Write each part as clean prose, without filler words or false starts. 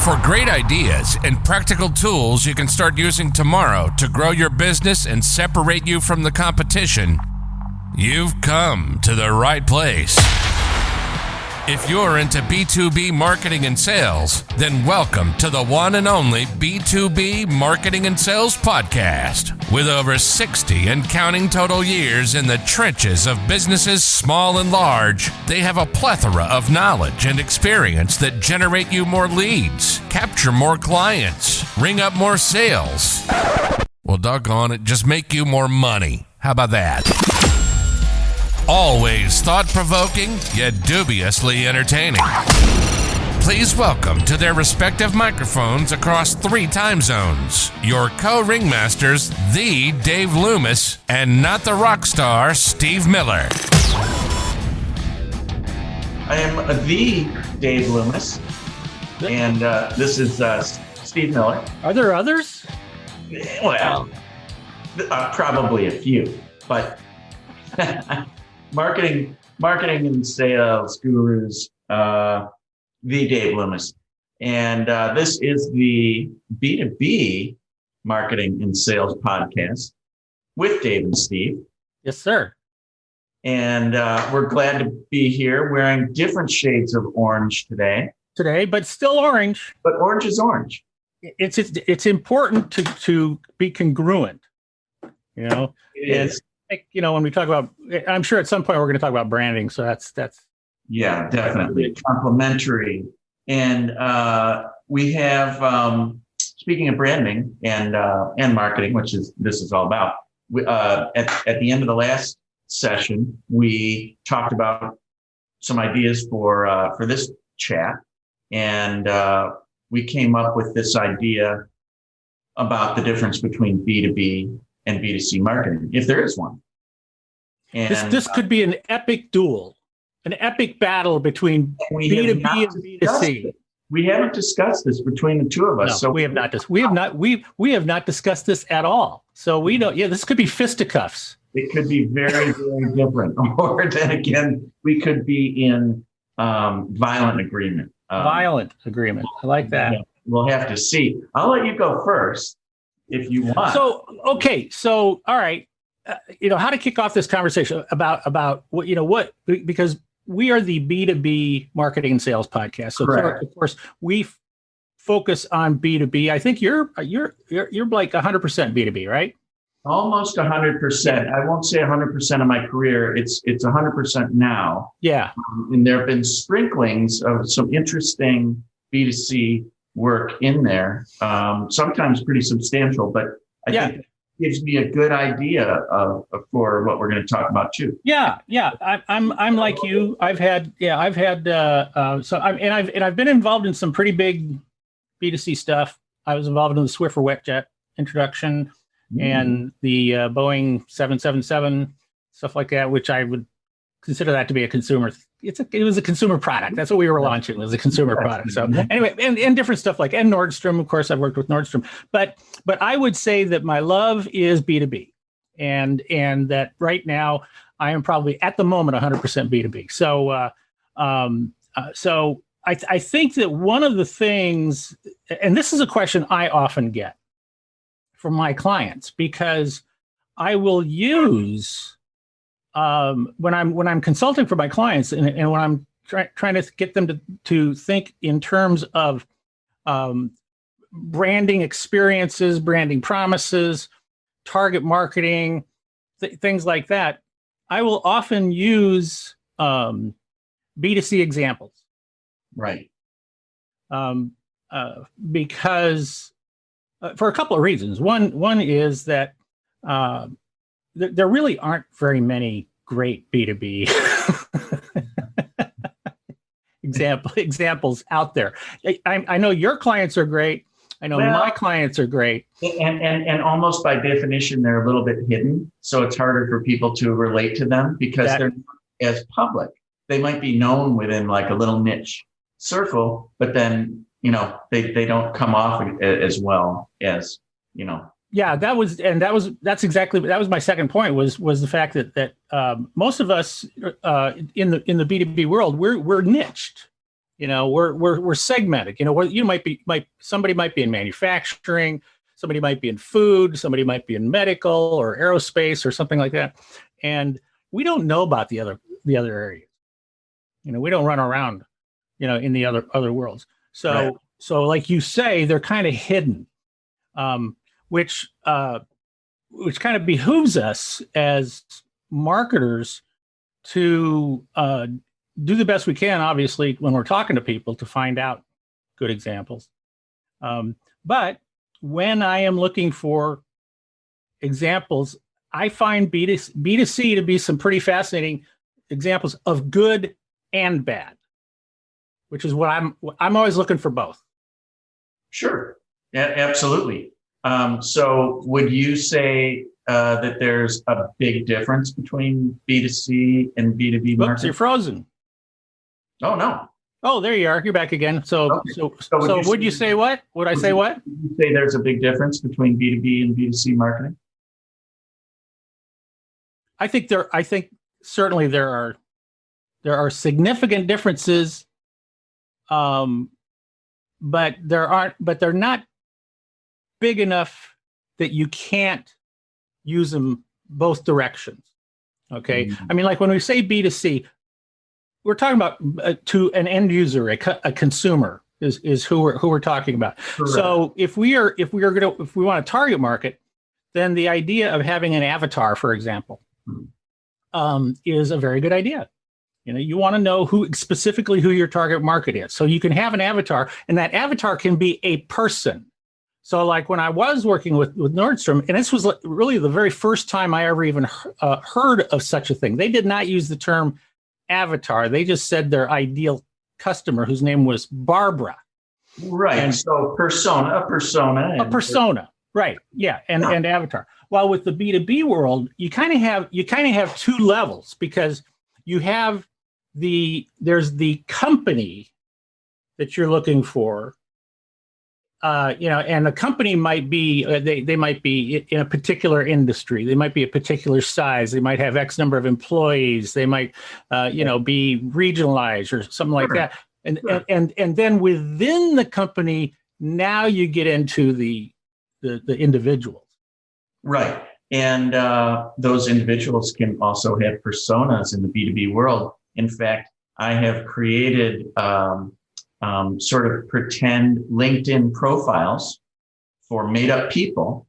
For great ideas and practical tools you can start using tomorrow to grow your business and separate you from the competition, you've come to the right place. If you're into B2B marketing and sales, then welcome to the one and only B2B Marketing and Sales Podcast. With over 60 and counting total years in the trenches of businesses small and large, they have a plethora of knowledge and experience that generate you more leads, capture more clients, ring up more sales. Well, doggone it, just make you more money. How about that? Always thought-provoking, yet dubiously entertaining. Please welcome to their respective microphones across 3 time zones, your co-ringmasters, the Dave Loomis, and not the rock star, Steve Miller. I am the Dave Loomis, and this is Steve Miller. Are there others? Well, probably a few, but... Marketing and sales gurus, the Dave Loomis. And this is the B2B Marketing and Sales Podcast with Dave and Steve. Yes, sir. And we're glad to be here wearing different shades of orange today. But still orange. But orange is orange. It's important to be congruent. You know, it is. When we talk about, I'm sure at some point we're going to talk about branding. So that's. Yeah, definitely complementary. And we have, speaking of branding and marketing, this is all about. At the end of the last session, we talked about some ideas for this chat, and we came up with this idea about the difference between B2B and B2C marketing, if there is one. And this could be an epic duel, an epic battle between B2B and B2C. We haven't discussed this between the two of us. No, so we have not. We have not discussed this at all. So we don't. Yeah, this could be fisticuffs. It could be very, very different. Or then again, we could be in violent agreement. Violent agreement. I like that. Yeah, we'll have to see. I'll let you go first if you want. So all right. How to kick off this conversation about what because we are the B2B Marketing and Sales Podcast. So of course we focus on B2B. I think you're like 100% B2B, right? Almost 100%. I won't say 100% of my career. It's 100% now. Yeah. And there have been sprinklings of some interesting B2C work in there. Sometimes pretty substantial, but I think it gives me a good idea for what we're going to talk about too. Yeah. I'm like you. I've been involved in some pretty big B2C stuff. I was involved in the Swiffer Wetjet introduction and the Boeing 777, stuff like that, which I would consider that to be a consumer. It was a consumer product. That's what we were launching. It was a consumer product. So anyway, and different stuff and Nordstrom. Of course, I've worked with Nordstrom. But I would say that my love is B2B, and that right now I am probably at the moment 100% B2B. So I think that one of the things, and this is a question I often get from my clients, because I will use. When I'm consulting for my clients and when I'm trying to get them to think in terms of branding experiences, branding promises, target marketing, things like that, I will often use B2C examples. Right. Because for a couple of reasons. One is that there really aren't very many great B2B examples out there. I know your clients are great. I know my clients are great. And almost by definition, they're a little bit hidden. So it's harder for people to relate to them because they're not as public. They might be known within like a little niche circle, but then, they don't come off as well as, Yeah, that was my second point was the fact that most of us in the B2B world, we're niched. We're segmented. Somebody might be in manufacturing, somebody might be in food, somebody might be in medical or aerospace or something like that, and we don't know about the other areas. We don't run around, in the other worlds. So Right. so like you say, they're kind of hidden, which kind of behooves us as marketers to do the best we can, obviously, when we're talking to people, to find out good examples. But when I am looking for examples, I find B2C to be some pretty fascinating examples of good and bad, which is what I'm always looking for both. Sure. Yeah, absolutely. So would you say that there's a big difference between B2C and B2B Oops, marketing? you're frozen. Oh, no. Oh, there you are. You're back again. So, Okay. so would you say what? Would I say what? Would you say there's a big difference between B2B and B2C marketing? I think certainly there are significant differences, but they're not big enough that you can't use them both directions. Okay. Mm-hmm. I mean, like when we say B2C, we're talking about to an end user, a consumer is who we're talking about. Correct. So if we want to target market, then the idea of having an avatar, for example, is a very good idea. You want to know specifically who your target market is. So you can have an avatar, and that avatar can be a person. So like when I was working with Nordstrom, and this was really the very first time I ever even heard of such a thing. They did not use the term avatar. They just said their ideal customer, whose name was Barbara. Right. And so a persona. Right. Yeah. And avatar. While with the B2B world, you kind of have two levels, because you have there's the company that you're looking for, and the company might be, they might be in a particular industry. They might be a particular size. They might have X number of employees. They might, be regionalized or something like that. And then within the company, now you get into the individuals. Right. And those individuals can also have personas in the B2B world. In fact, I have created sort of pretend LinkedIn profiles for made up people.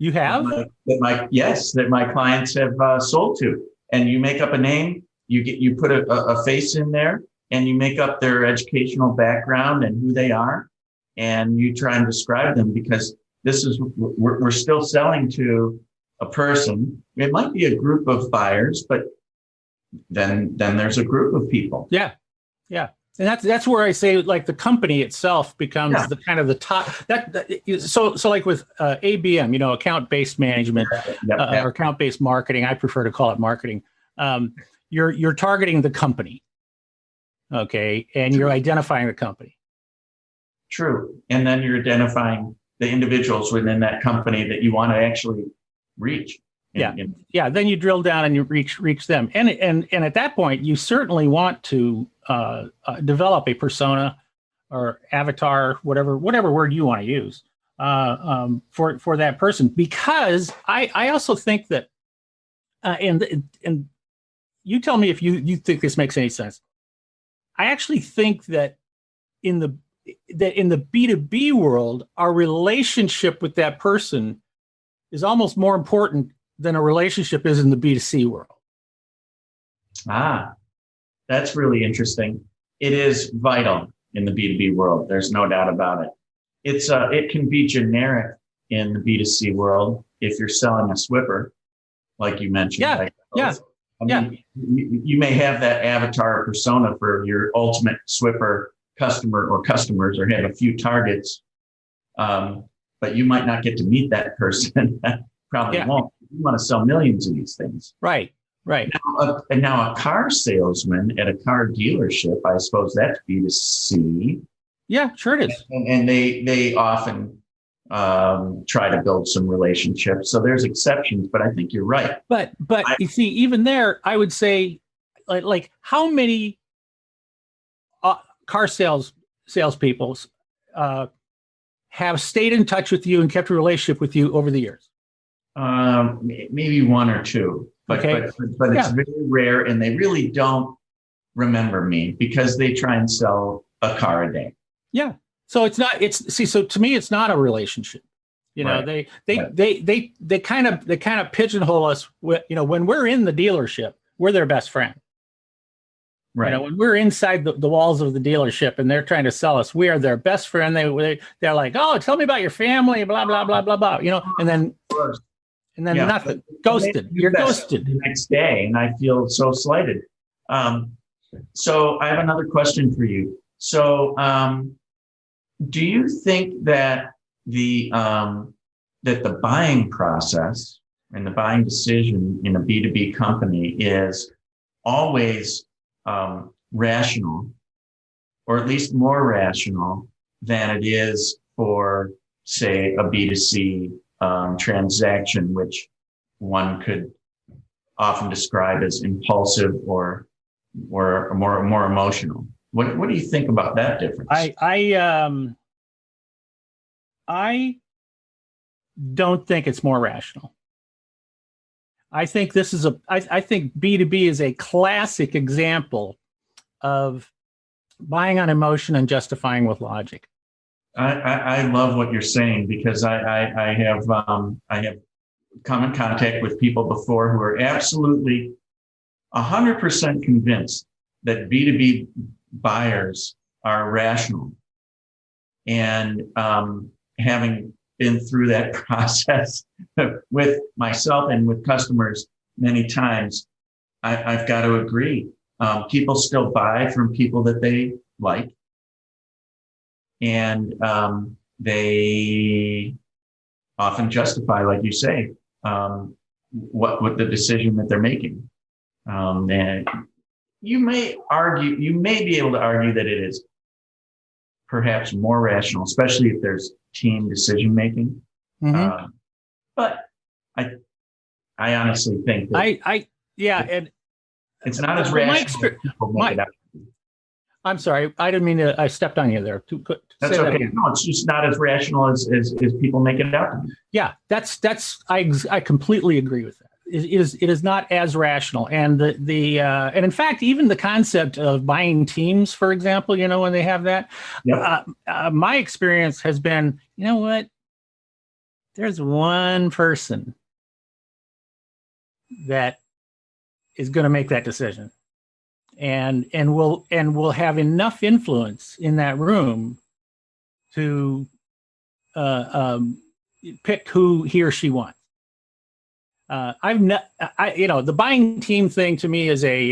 You have? That my clients have sold to. And you make up a name, you put a face in there, and you make up their educational background and who they are, and you try and describe them, because we're still selling to a person. It might be a group of buyers, but then there's a group of people. Yeah. Yeah. And that's where I say, like, the company itself becomes the kind of the top. So like with ABM, account-based management, or account-based marketing. I prefer to call it marketing. You're targeting the company, okay, and you're identifying the company. True, and then you're identifying the individuals within that company that you want to actually reach. Then you drill down and you reach them, and at that point, you certainly want to develop a persona or avatar, whatever word you want to use, for that person. Because I also think that, and you tell me if you think this makes any sense. I actually think that in the B2B world, our relationship with that person is almost more important than a relationship is in the B2C world. That's really interesting. It is vital in the B2B world. There's no doubt about it. It can be generic in the B2C world if you're selling a Swiffer, like you mentioned. You may have that avatar persona for your ultimate Swiffer customer or customers, or have a few targets, but you might not get to meet that person. Probably won't. You want to sell millions of these things. Right. Now a car salesman at a car dealership, I suppose that's B2C. Yeah, sure it is. And they often try to build some relationships. So there's exceptions, but I think you're right. But you see, even there, I would say, like how many car salespeople have stayed in touch with you and kept a relationship with you over the years? Maybe one or two, but it's very rare, and they really don't remember me because they try and sell a car a day. Yeah. So so to me, it's not a relationship. You know, Right. they kind of pigeonhole us. When we're in the dealership, we're their best friend. Right. You know, when we're inside the walls of the dealership and they're trying to sell us, we are their best friend. They're like, oh, tell me about your family, blah blah blah blah blah. You know, and then nothing. Ghosted. You're ghosted the next day, and I feel so slighted. So I have another question for you. So, do you think that the buying process and the buying decision in a B2B company is always rational, or at least more rational than it is for, say, a B2C transaction, which one could often describe as impulsive or more emotional? What do you think about that difference? I don't think it's more rational. I think I think B2B is a classic example of buying on emotion and justifying with logic. I love what you're saying, because I have come in contact with people before who are absolutely 100% convinced that B2B buyers are rational. And having been through that process with myself and with customers many times, I've got to agree. People still buy from people that they like. And they often justify, like you say, what the decision that they're making. And you may be able to argue that it is perhaps more rational, especially if there's team decision making. Mm-hmm. But I honestly think that it's not as rational as people make it out. I'm sorry, I didn't mean to. I stepped on you there. That's okay. No, it's just not as rational as people make it out to be. Yeah, I completely agree with that. It is not as rational, and and in fact, even the concept of buying teams, for example, when they have that, Yep. My experience has been, you know what? There's one person that is going to make that decision, and will have enough influence in that room to pick who he or she wants. The buying team thing to me is they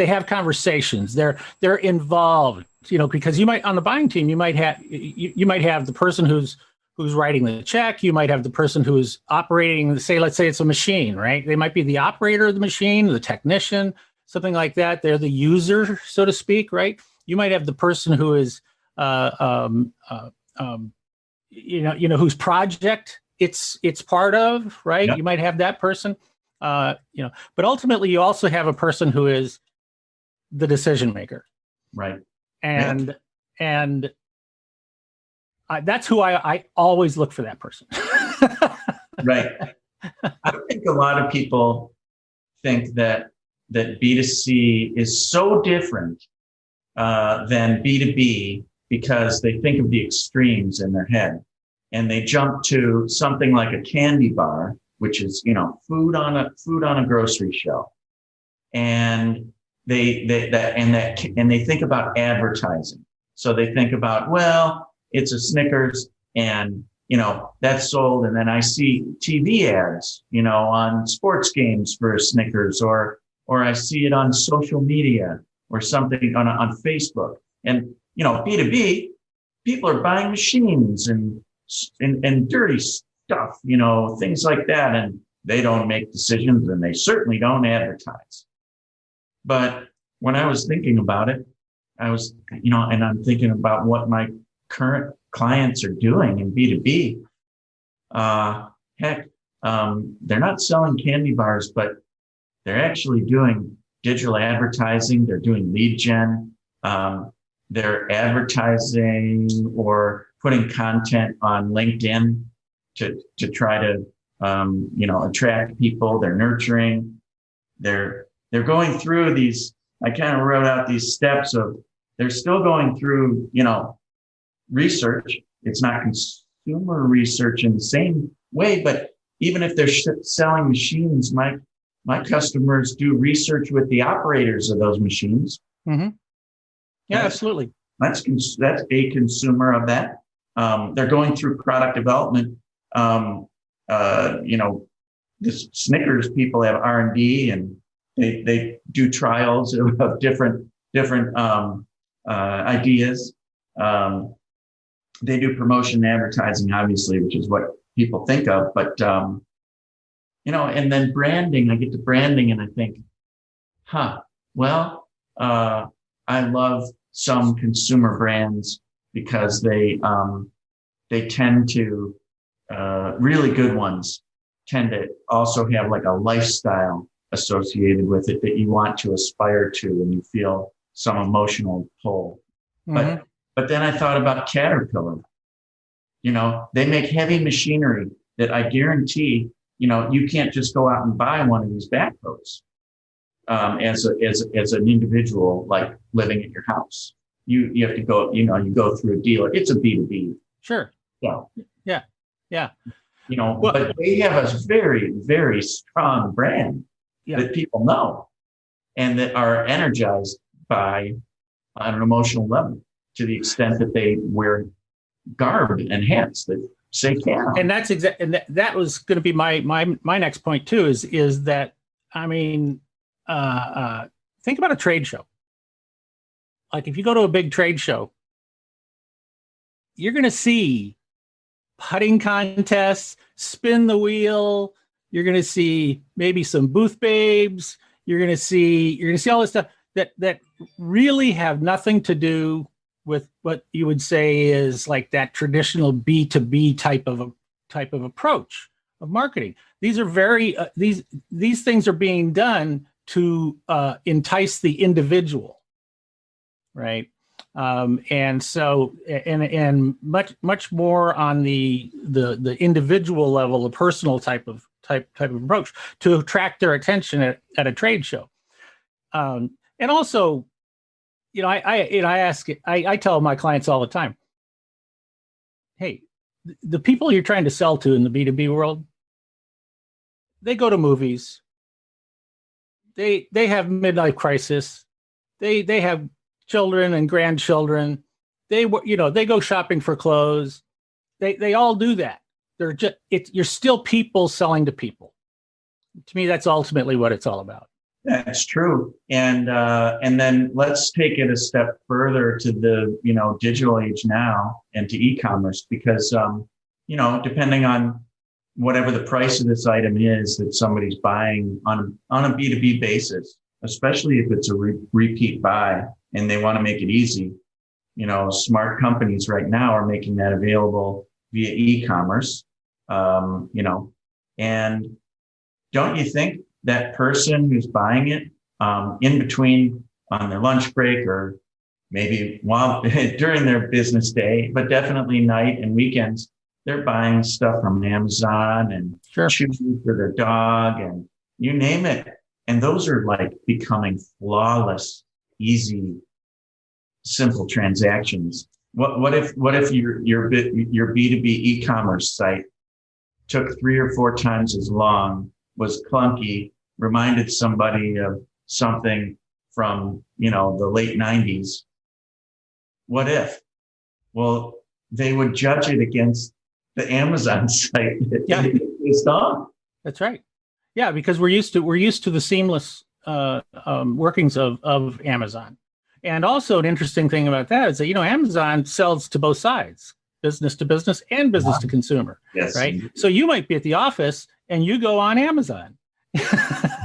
have conversations. They're involved, because you might, on the buying team, you might have the person who's writing the check. You might have the person who's operating, let's say it's a machine, right? They might be the operator of the machine, the technician, something like that. They're the user, so to speak, right? You might have the person who is, whose project it's part of, right? Yep. You might have that person, but ultimately you also have a person who is the decision maker, right? And that's who I always look for, that person. Right. I think a lot of people think that B2C is so different than B2B because they think of the extremes in their head. And they jump to something like a candy bar, which is, food on a grocery shelf. And they think about advertising. So they think about, well, it's a Snickers and, that's sold. And then I see TV ads, on sports games for Snickers, or I see it on social media or something on Facebook. And, B2B, people are buying machines and dirty stuff, things like that. And they don't make decisions, and they certainly don't advertise. But when I was thinking about it, I was, and I'm thinking about what my current clients are doing in B2B. They're not selling candy bars, but they're actually doing digital advertising. They're doing lead gen. They're advertising or putting content on LinkedIn to try to, attract people. They're nurturing. They're going through these. I kind of wrote out these steps of. They're still going through, research. It's not consumer research in the same way, but even if they're selling machines, my customers do research with the operators of those machines. Mm-hmm. Yeah, absolutely. That's a consumer of that. They're going through product development. The Snickers people have R&D, and they do trials of different ideas. They do promotion and advertising, obviously, which is what people think of. But, and then branding, I get to branding and I think, I love some consumer brands because they tend to, really good ones tend to also have like a lifestyle associated with it that you want to aspire to and you feel some emotional pull. Mm-hmm. But then I thought about Caterpillar. They make heavy machinery that I guarantee, you can't just go out and buy one of these backhoes as an individual, like living at your house. You have to go, you go through a dealer. It's a B2B. Sure. So, yeah. But they have a very, very strong brand that people know and that are energized by on an emotional level to the extent that they wear garb and hats that say Cal. And that's and that was going to be my next point too, is that, think about a trade show. Like if you go to a big trade show, you're going to see putting contests, spin the wheel. You're going to see maybe some booth babes. You're going to see all this stuff that really have nothing to do with what you would say is like that traditional B2B type of approach of marketing. These are very these things are being done to entice the individual, right? And so and much more on the individual level, the personal type of approach to attract their attention at a trade show. And also, I tell my clients all the time, hey, the people you're trying to sell to in the B2B world, they go to movies. They have midlife crisis. They have children and grandchildren. They go shopping for clothes. They all do that. You're still people selling to people. To me, that's ultimately what it's all about. That's true. And then let's take it a step further to the, digital age now and to e-commerce, because, depending on whatever the price of this item is that somebody's buying on a B2B basis, especially if it's a repeat buy and they want to make it easy, smart companies right now are making that available via e-commerce, and don't you think that person who's buying it in between on their lunch break or maybe while during their business day, but definitely night and weekends, they're buying stuff from Amazon and shoes for their dog and you name it. And those are like becoming flawless, easy, simple transactions. What if your B2B e-commerce site took 3 or 4 times as long, was clunky, reminded somebody of something from, the late 90s? What if? Well, they would judge it against the Amazon site that it's on. That's right. Yeah, because we're used to the seamless workings of Amazon. And also an interesting thing about that is that, Amazon sells to both sides, business to business and business to consumer. Yes. Right. So you might be at the office and you go on Amazon.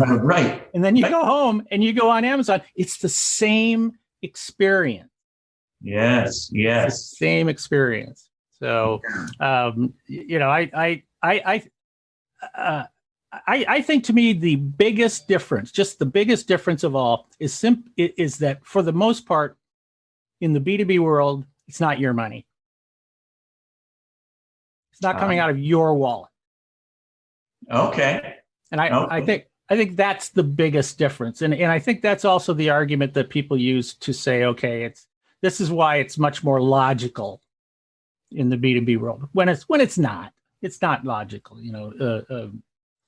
Right. And then you go home and you go on Amazon. It's the same experience. Yes. Yes. It's the same I I think to me the biggest difference, just the biggest difference of all, is that for the most part, in the B2B world, it's not your money. It's not coming out of your wallet. Okay. And I think that's the biggest difference. And I think that's also the argument that people use to say, okay, this is why it's much more logical in the B2B world when it's not logical.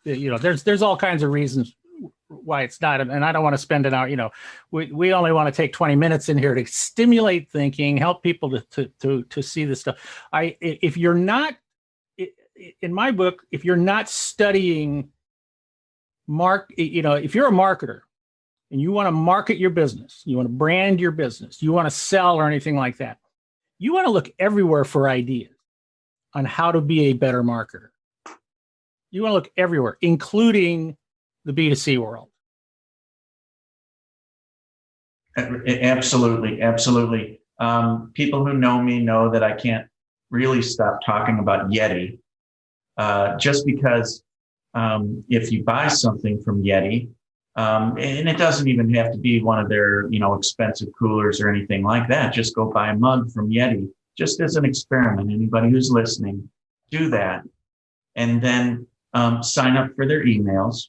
There's all kinds of reasons why it's not, and I don't want to spend an hour. We only want to take 20 minutes in here to stimulate thinking, help people to see this stuff. If you're not, in my book, if you're not studying if you're a marketer and you want to market your business, you want to brand your business, you want to sell or anything like that, you want to look everywhere for ideas on how to be a better marketer. You want to look everywhere, including the B2C world. Absolutely. Absolutely. People who know me know that I can't really stop talking about Yeti, just because if you buy something from Yeti, and it doesn't even have to be one of their, expensive coolers or anything like that. Just go buy a mug from Yeti, just as an experiment. Anybody who's listening, do that. And then sign up for their emails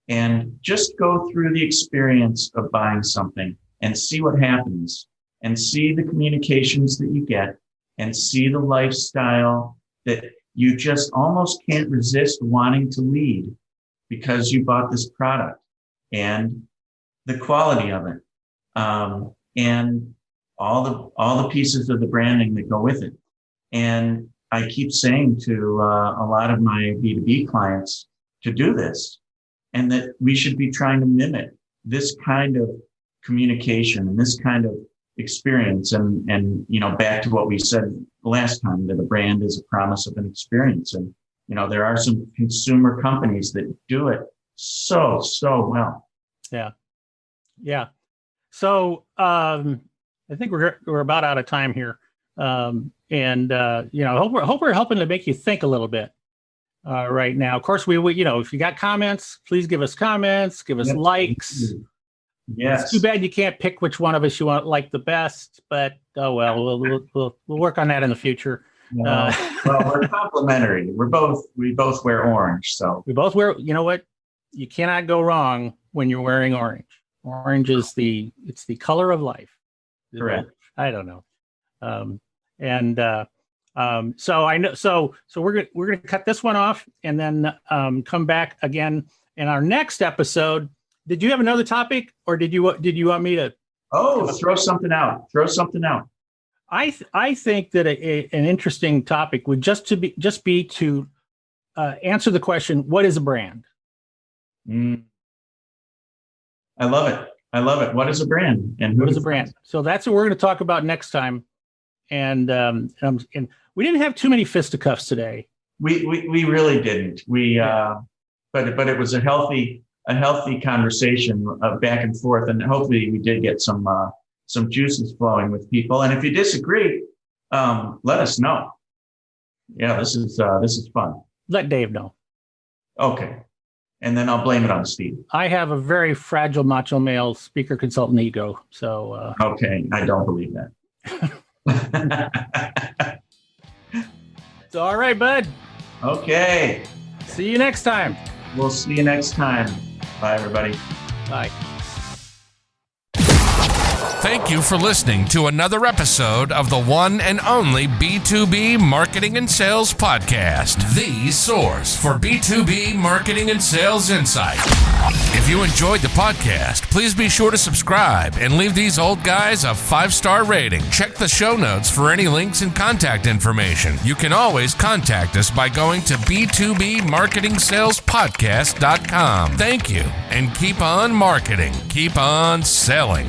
and just go through the experience of buying something and see what happens and see the communications that you get and see the lifestyle that you just almost can't resist wanting to lead because you bought this product, and the quality of it, and all the pieces of the branding that go with it. And I keep saying to a lot of my B2B clients to do this, and that we should be trying to mimic this kind of communication and this kind of experience. And back to what we said last time, that a brand is a promise of an experience. And, there are some consumer companies that do it so well. Yeah. Yeah. So, I think we're about out of time here. I hope we're helping to make you think a little bit right now. Of course, we if you got comments, please give us comments, give us likes. Yes. It's too bad you can't pick which one of us you want like the best, but oh well, we'll work on that in the future. Well, we're complementary. We both wear orange, so we both wear. You know what? You cannot go wrong when you're wearing orange. Orange is the color of life. Correct. I don't know. So I know. So we're gonna cut this one off and then come back again in our next episode. Did you have another topic, or did you want me to? Oh, throw something out. I think that an interesting topic would just be to answer the question, what is a brand? I love it. What is a brand? And what is a brand? So that's what we're going to talk about next time. And we didn't have too many fisticuffs today. We really didn't. But it was a healthy conversation back and forth, and hopefully we did get some juices flowing with people. And if you disagree, let us know. Yeah, this is fun. Let Dave know. Okay. And then I'll blame it on Steve. I have a very fragile macho male speaker consultant ego. So okay, I don't believe that. So all right, bud. Okay. See you next time. We'll see you next time. Bye, everybody. Bye. Thank you for listening to another episode of the one and only B2B Marketing and Sales Podcast, the source for B2B marketing and sales insight. If you enjoyed the podcast, please be sure to subscribe and leave these old guys a 5-star rating. Check the show notes for any links and contact information. You can always contact us by going to b2bmarketingsalespodcast.com. Thank you, and keep on marketing, keep on selling.